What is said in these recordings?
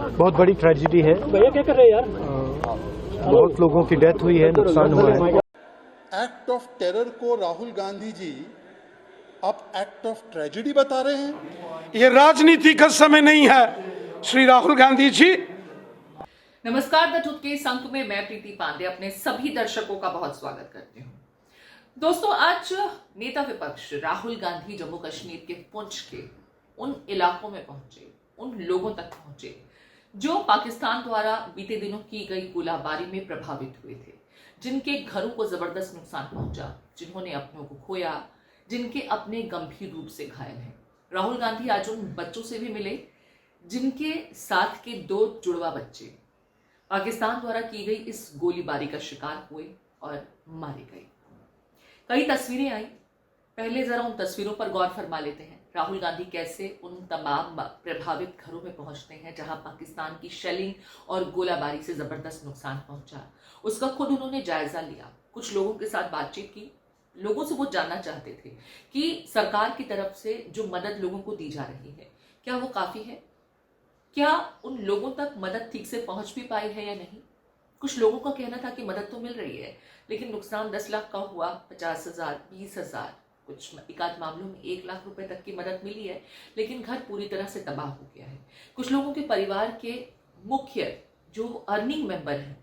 बहुत बड़ी ट्रेजेडी है। भैया क्या कर रहे हैं यार? बहुत लोगों की डेथ हुई है, नुकसान हुआ है। एक्ट ऑफ टेरर को राहुल गांधी जी अब एक्ट ऑफ ट्रेजेडी बता रहे हैं। ये राजनीति का समय नहीं है श्री राहुल गांधी जी। नमस्कार, द ट्रुथ के इस अंक में मैं प्रीति पांडे अपने सभी दर्शकों का बहुत स्वागत करती हूँ। दोस्तों, आज नेता विपक्ष राहुल गांधी जम्मू कश्मीर के पुंछ के उन इलाकों में पहुंचे, उन लोगों तक पहुंचे जो पाकिस्तान द्वारा बीते दिनों की गई गोलाबारी में प्रभावित हुए थे, जिनके घरों को जबरदस्त नुकसान पहुंचा, जिन्होंने अपनों को खोया, जिनके अपने गंभीर रूप से घायल हैं। राहुल गांधी आज उन बच्चों से भी मिले जिनके साथ के 2 जुड़वा बच्चे पाकिस्तान द्वारा की गई इस गोलीबारी का शिकार हुए और मारे गए। कई तस्वीरें आई, पहले जरा उन तस्वीरों पर गौर फरमा लेते हैं। राहुल गांधी कैसे उन तमाम प्रभावित घरों में पहुंचते हैं जहां पाकिस्तान की शेलिंग और गोलाबारी से जबरदस्त नुकसान पहुंचा। उसका खुद उन्होंने जायजा लिया, कुछ लोगों के साथ बातचीत की। लोगों से वो जानना चाहते थे कि सरकार की तरफ से जो मदद लोगों को दी जा रही है, क्या वो काफी है? क्या उन लोगों तक मदद ठीक से पहुंच भी पाई है या नहीं? कुछ लोगों का कहना था कि मदद तो मिल रही है, लेकिन नुकसान 10 लाख का हुआ, 50,000, 20,000, कुछ एकाध मामलों में 1 लाख रुपए तक की मदद मिली है, लेकिन घर पूरी तरह से तबाह हो गया है। कुछ लोगों के परिवार के मुख्य जो अर्निंग मेंबर हैं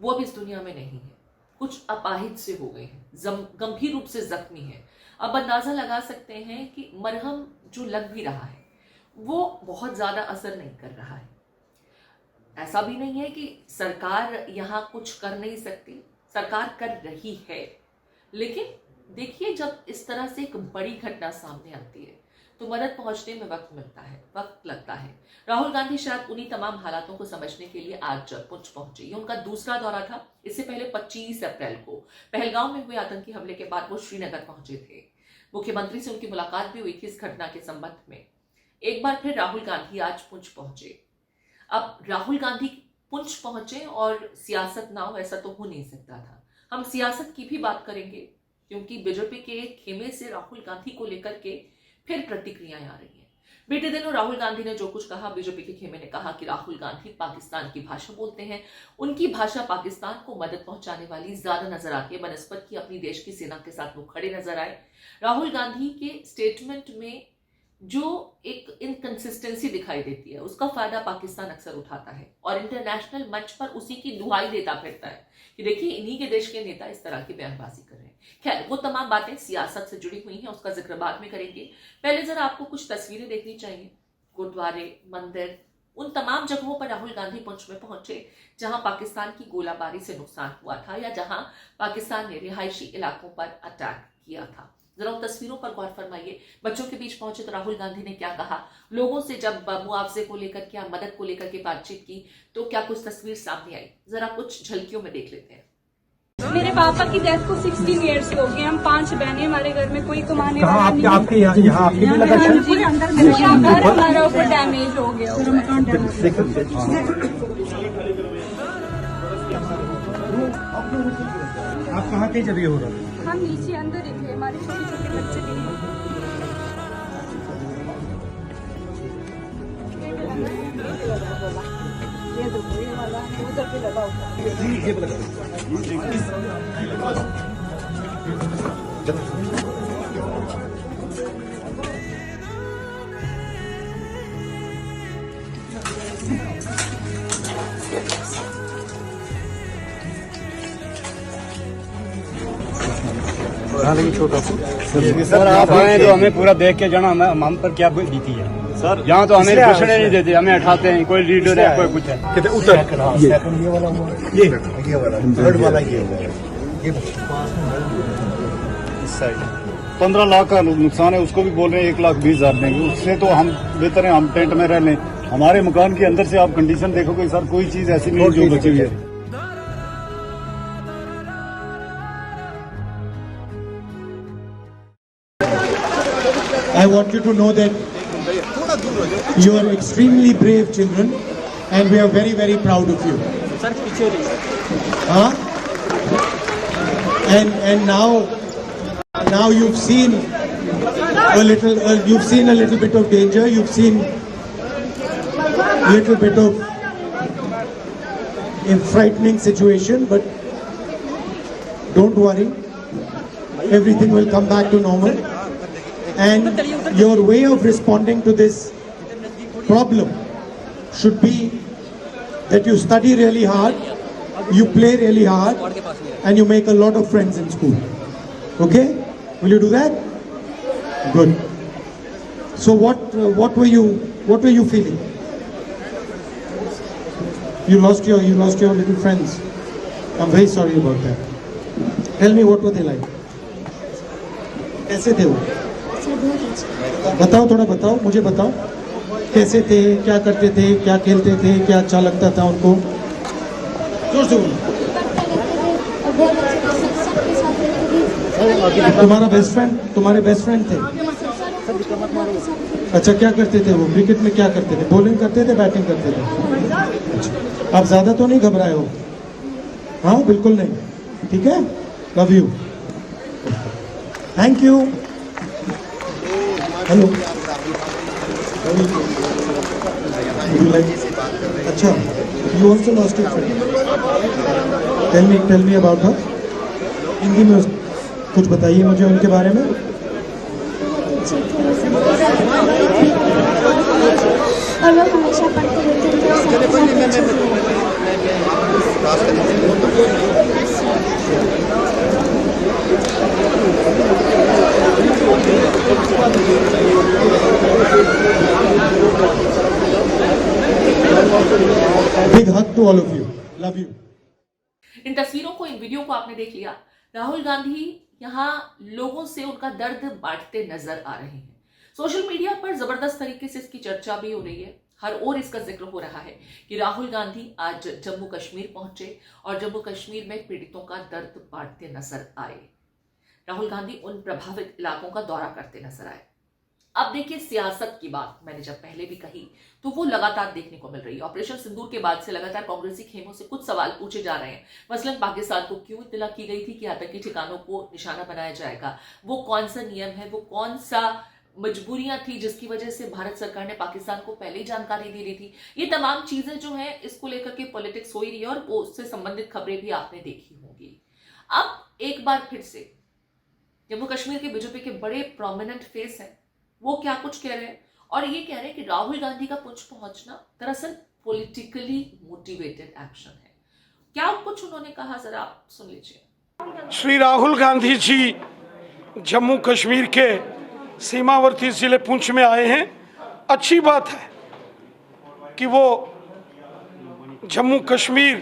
वो अब इस दुनिया में नहीं है, कुछ अपाहिज से हो गए हैं, गंभीर रूप से जख्मी है। अब अंदाजा लगा सकते हैं कि मरहम जो लग भी रहा है वो बहुत ज्यादा असर नहीं कर रहा है। ऐसा भी नहीं है कि सरकार यहाँ कुछ कर नहीं सकती, सरकार कर रही है, लेकिन देखिए जब इस तरह से एक बड़ी घटना सामने आती है तो मदद पहुंचने में वक्त मिलता है, वक्त लगता है। राहुल गांधी शायद उन्हीं तमाम हालातों को समझने के लिए आज पुंछ पहुंचे। ये उनका दूसरा दौरा था। इससे पहले 25 अप्रैल को पहलगांव में हुए आतंकी हमले के बाद वो श्रीनगर पहुंचे थे। मुख्यमंत्री से उनकी मुलाकात भी हुई थी इस घटना के संबंध में। एक बार फिर राहुल गांधी आज पुंछ पहुंचे। अब राहुल गांधी पुंछ पहुंचे और सियासत ना हो, ऐसा तो हो नहीं सकता था। हम सियासत की भी बात करेंगे क्योंकि बीजेपी के खेमे से राहुल गांधी को लेकर के फिर प्रतिक्रियाएं आ रही हैं। बीते दिनों राहुल गांधी ने जो कुछ कहा, बीजेपी के खेमे ने कहा कि राहुल गांधी पाकिस्तान की भाषा बोलते हैं, उनकी भाषा पाकिस्तान को मदद पहुंचाने वाली ज्यादा नजर आती है बनस्पत की अपनी देश की सेना के साथ वो खड़े नजर आए। राहुल गांधी के स्टेटमेंट में जो एक इनकंसिस्टेंसी दिखाई देती है उसका फायदा पाकिस्तान अक्सर उठाता है और इंटरनेशनल मंच पर उसी की दुहाई देता फिरता है कि देखिए इन्हीं के देश के नेता इस तरह की बयानबाजी कर रहे हैं। खैर, वो तमाम बातें सियासत से जुड़ी हुई हैं, उसका जिक्र बाद में करेंगे। पहले जरा आपको कुछ तस्वीरें देखनी चाहिए। गुरुद्वारे, मंदिर, उन तमाम जगहों पर राहुल गांधी पुंछ में पहुंचे जहां पाकिस्तान की गोलाबारी से नुकसान हुआ था या जहां पाकिस्तान ने रिहायशी इलाकों पर अटैक किया था। जरा उन तस्वीरों पर गौर फरमाइए। बच्चों के बीच पहुंचे तो राहुल गांधी ने क्या कहा, लोगों से जब मुआवजे को लेकर क्या मदद को लेकर के बातचीत की तो क्या कुछ तस्वीर सामने आई, जरा कुछ झलकियों में देख लेते हैं। मेरे पापा की डेथ को 16 इयर्स हो गए। हम 5 बहनें, हमारे घर में कोई कमाने वाला नहीं। आपके यहाँ आपके भी लगा घर हमारा ऊपर डैमेज हो गया। आप कहाँ के जरिए हो रहा है? हम नीचे अंदर ही थे, हमारे छोटे छोटे बच्चे भी हैं। छोटा सर, आप आए तो हमें पूरा देख के जाना हम पर क्या बीती है सर। यहाँ तो हमें घुसने नहीं देते, हमें उठाते हैं, कोई लीडर है कोई कुछ है। इस साइड 15 लाख का नुकसान है, उसको भी बोल रहे हैं 1,20,000 देंगे। उससे तो हम बेहतर है हम टेंट में रह लें। हमारे मकान के अंदर से आप कंडीशन देखोगे सर, कोई चीज ऐसी नहीं जो बची हुई है। I want you to know that you are extremely brave children and we are very, very proud of you. And now you've seen a little bit of danger. You've seen little bit of a frightening situation, but don't worry, everything will come back to normal. And your way of responding to this problem should be that you study really hard, you play really hard, and you make a lot of friends in school. Okay? Will you do that? Good. So what were you feeling? You lost your little friends. I'm very sorry about that. Tell me, what were they like? कैसे थे वो? बताओ, थोड़ा बताओ, मुझे बताओ, कैसे थे, क्या करते थे, क्या खेलते थे, क्या अच्छा लगता था उनको? जोर से बोलो। तुम्हारे बेस्ट फ्रेंड थे? अच्छा, क्या करते थे वो? क्रिकेट में क्या करते थे? बॉलिंग करते थे, बैटिंग करते थे? अच्छा, आप ज्यादा तो नहीं घबराए हो? हाँ, बिल्कुल नहीं। ठीक है, love you, thank you. Hello, अच्छा, you also lost your friend? Tell me about her. Hindi में कुछ बताइए मुझे उनके बारे में। और लोग हमेशा पढ़ते रहते थे। Big hug to all of you. Love you. इन तस्वीरों को, इन वीडियो को आपने देख लिया। राहुल गांधी यहाँ लोगों से उनका दर्द बांटते नजर आ रहे हैं। सोशल मीडिया पर जबरदस्त तरीके से इसकी चर्चा भी हो रही है। हर ओर इसका जिक्र हो रहा है कि राहुल गांधी आज जम्मू कश्मीर पहुंचे और जम्मू कश्मीर में पीड़ितों का दर्द बांटते नजर आए। राहुल गांधी उन प्रभावित इलाकों का दौरा करते नजर आए। अब देखिए, सियासत की बात मैंने जब पहले भी कही तो वो लगातार देखने को मिल रही है। ऑपरेशन सिंदूर के बाद से लगातार कांग्रेसी खेमों से कुछ सवाल पूछे जा रहे हैं। मसलन पाकिस्तान को क्यों इत्तला की गई थी कि आतंकी ठिकानों को निशाना बनाया जाएगा? वो कौन सा नियम है, वो कौन सा मजबूरियां थी जिसकी वजह से भारत सरकार ने पाकिस्तान को पहले ही जानकारी दे रही थी? ये तमाम चीजें जो हैं, इसको लेकर के पॉलिटिक्स हो ही रही है और वो उससे संबंधित खबरें भी आपने देखी होंगी। अब एक बार फिर से जम्मू कश्मीर के बीजेपी के बड़े प्रोमिनेंट फेस हैं, वो क्या कुछ कह रहे हैं और ये कह रहे हैं कि राहुल गांधी का पुंछ पहुंचना दरअसल पॉलिटिकली मोटिवेटेड एक्शन है। क्या कुछ उन्होंने कहा, जरा आप सुन लीजिए। श्री राहुल गांधी जी जम्मू कश्मीर के सीमावर्ती जिले पुंछ में आए हैं। अच्छी बात है कि वो जम्मू कश्मीर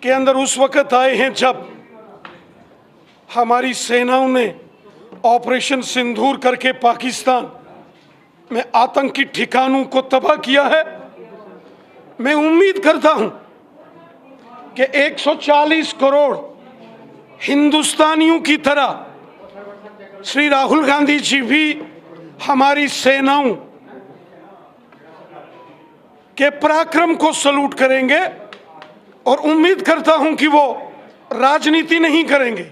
के अंदर उस वक्त आए हैं जब हमारी सेनाओं ने ऑपरेशन सिंदूर करके पाकिस्तान में आतंकी ठिकानों को तबाह किया है। मैं उम्मीद करता हूं कि 140 करोड़ हिंदुस्तानियों की तरह श्री राहुल गांधी जी भी हमारी सेनाओं के पराक्रम को सलूट करेंगे और उम्मीद करता हूं कि वो राजनीति नहीं करेंगे।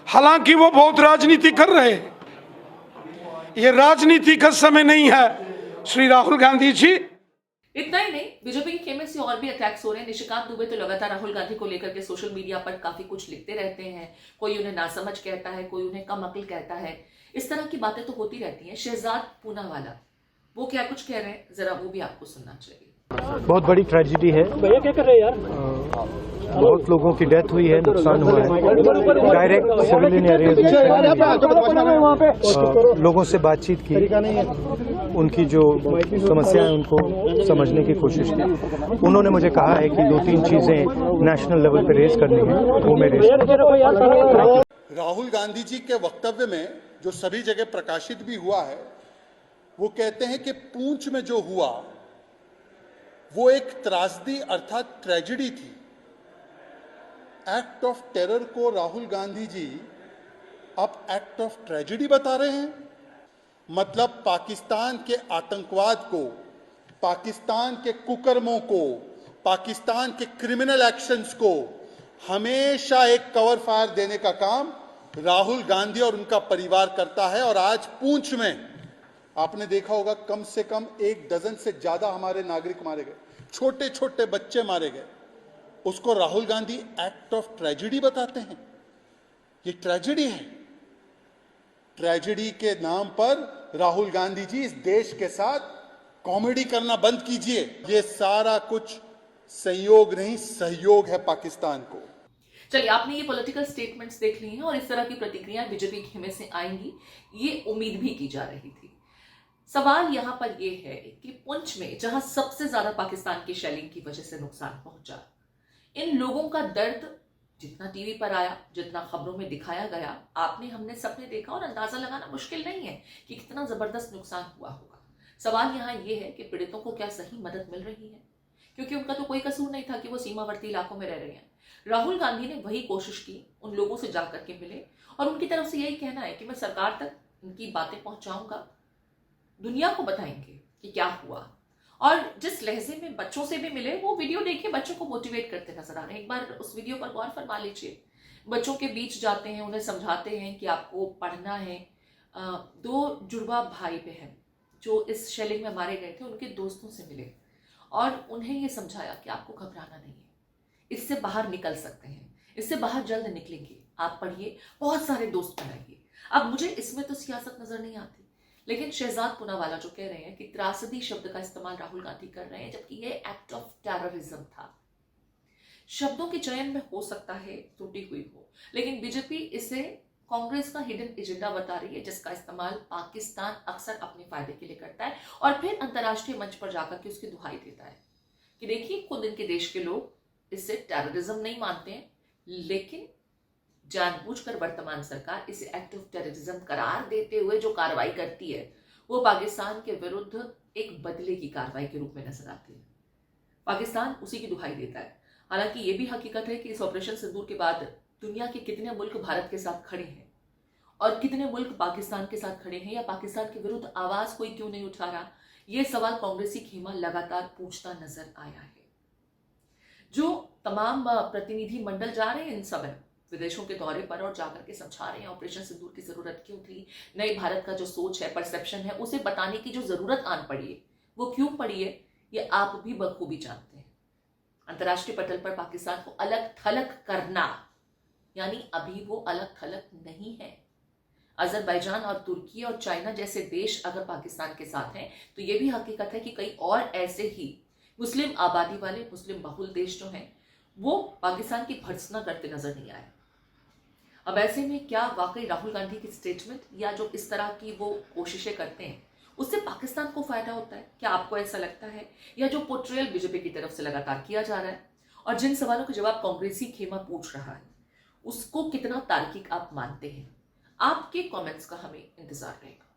हालांकि वो बहुत राजनीति कर रहे हैं, ये राजनीति का समय नहीं है श्री राहुल गांधी जी। इतना ही नहीं, बीजेपी के खेमे से और भी अटैक्स हो रहे हैं। निशिकांत दुबे तो लगातार राहुल गांधी को लेकर के सोशल मीडिया पर काफी कुछ लिखते रहते हैं। कोई उन्हें नासमझ कहता है, कोई उन्हें कम अक्ल कहता है। इस तरह की बातें तो होती रहती हैं। शहजाद पूनावाला वो क्या कुछ कह रहे हैं, जरा वो भी आपको सुनना चाहिए। बहुत बड़ी ट्रेजिडी है। भैया क्या कर रहे हैं यार? बहुत लोगों की डेथ हुई है, नुकसान हुआ है। डायरेक्ट सिविलियन एरिया लोगों से बातचीत की, उनकी जो समस्या है उनको समझने की कोशिश की। उन्होंने मुझे कहा है कि 2-3 चीजें नेशनल लेवल पे रेज करनी है, वो मैं रेज करूंगा। राहुल गांधी जी के वक्तव्य में जो सभी जगह प्रकाशित भी हुआ है, वो कहते हैं कि पूंछ में जो हुआ वो एक त्रासदी अर्थात ट्रेजेडी थी। एक्ट ऑफ टेरर को राहुल गांधी जी अब एक्ट ऑफ ट्रेजेडी बता रहे हैं। मतलब पाकिस्तान के आतंकवाद को, पाकिस्तान के कुकर्मों को, पाकिस्तान के क्रिमिनल एक्शंस को हमेशा एक कवर फायर देने का काम राहुल गांधी और उनका परिवार करता है। और आज पूंछ में आपने देखा होगा कम से कम 1 डजन से ज्यादा हमारे नागरिक मारे गए, छोटे छोटे बच्चे मारे गए। उसको Rahul Gandhi act of tragedy बताते हैं। ये ट्रेजेडी है। ट्रेजेडी के नाम पर राहुल गांधी जी इस देश के साथ कॉमेडी करना बंद कीजिए। ये सारा कुछ संयोग नहीं, सहयोग है पाकिस्तान को। चलिए, आपने ये पॉलिटिकल स्टेटमेंट्स देख ली हैं और इस तरह की प्रतिक्रिया बीजेपी खेमे से आएंगी, ये उम्मीद भी की जा रही थी। सवाल यहां पर यह है कि पुंछ में जहां सबसे ज्यादा पाकिस्तान की शेलिंग की वजह से नुकसान पहुंचा, इन लोगों का दर्द जितना टीवी पर आया, जितना खबरों में दिखाया गया, आपने हमने सबने देखा और अंदाजा लगाना मुश्किल नहीं है कि कितना जबरदस्त नुकसान हुआ होगा। सवाल यहाँ यह है कि पीड़ितों को क्या सही मदद मिल रही है, क्योंकि उनका तो कोई कसूर नहीं था कि वो सीमावर्ती इलाकों में रह रहे हैं। राहुल गांधी ने वही कोशिश की, उन लोगों से जाकर के मिले और उनकी तरफ से यही कहना है कि मैं सरकार तक उनकी बातें पहुंचाऊंगा, दुनिया को बताएंगे कि क्या हुआ। और जिस लहजे में बच्चों से भी मिले, वो वीडियो देखिए, बच्चों को मोटिवेट करते नजर आ रहे हैं। एक बार उस वीडियो पर गौर फरमा लीजिए। बच्चों के बीच जाते हैं, उन्हें समझाते हैं कि आपको पढ़ना है। 2 जुड़वा भाई बहन जो इस शेलिंग में मारे गए थे, उनके दोस्तों से मिले और उन्हें ये समझाया कि आपको घबराना नहीं है, इससे बाहर निकल सकते हैं, इससे बाहर जल्द निकलेंगे, आप पढ़िए, बहुत सारे दोस्त बनाइए। अब मुझे इसमें तो सियासत नजर नहीं आती, लेकिन शहजाद पूनावाला जो कह रहे हैं कि त्रासदी शब्द का इस्तेमाल राहुल गांधी कर रहे हैं, जबकि ये एक्ट ऑफ टेररिज्म था। शब्दों के चयन में हो सकता है त्रुटि हुई हो, लेकिन बीजेपी इसे कांग्रेस का हिडन एजेंडा बता रही है, जिसका इस्तेमाल पाकिस्तान अक्सर अपने फायदे के लिए करता है और फिर अंतर्राष्ट्रीय मंच पर जाकर के उसकी दुहाई देता है कि देखिए, खुद इनके देश के लोग इससे टेररिज्म नहीं मानते हैं, लेकिन जानबूझकर वर्तमान सरकार इसे एक्ट ऑफ टेररिज्म करार देते हुए जो कार्रवाई करती है, वो पाकिस्तान के विरुद्ध एक बदले की कार्रवाई के रूप में नजर आती है। पाकिस्तान उसी की दुहाई देता है। हालांकि ये भी हकीकत है कि इस ऑपरेशन सिंदूर के बाद दुनिया के कितने मुल्क भारत के साथ खड़े हैं और कितने मुल्क पाकिस्तान के साथ खड़े हैं, या पाकिस्तान के विरुद्ध आवाज कोई क्यों नहीं उठा रहा, ये सवाल कांग्रेसी खेमा लगातार पूछता नजर आया है। जो तमाम प्रतिनिधि मंडल जा रहे हैं इन समय विदेशों के दौरे पर और जाकर के समझा रहे हैं ऑपरेशन सिंदूर की जरूरत क्यों थी, नए भारत का जो सोच है, परसेप्शन है, उसे बताने की जो जरूरत आन पड़ी है, वो क्यों पड़ी है, ये आप भी बखूबी जानते हैं। अंतर्राष्ट्रीय पटल पर पाकिस्तान को अलग थलग करना, यानी अभी वो अलग थलग नहीं है। अजरबैजान और तुर्की और चाइना जैसे देश अगर पाकिस्तान के साथ हैं, तो ये भी हकीकत है कि कई और ऐसे ही मुस्लिम आबादी वाले, मुस्लिम बहुल देश जो हैं, वो पाकिस्तान की भर्त्सना करते नजर नहीं आए। अब ऐसे में क्या वाकई राहुल गांधी की स्टेटमेंट या जो इस तरह की वो कोशिशें करते हैं, उससे पाकिस्तान को फायदा होता है? क्या आपको ऐसा लगता है? या जो पोर्ट्रेयल बीजेपी की तरफ से लगातार किया जा रहा है और जिन सवालों के जवाब कांग्रेसी खेमा पूछ रहा है, उसको कितना तार्किक आप मानते हैं? आपके कमेंट्स का हमें इंतजार रहेगा।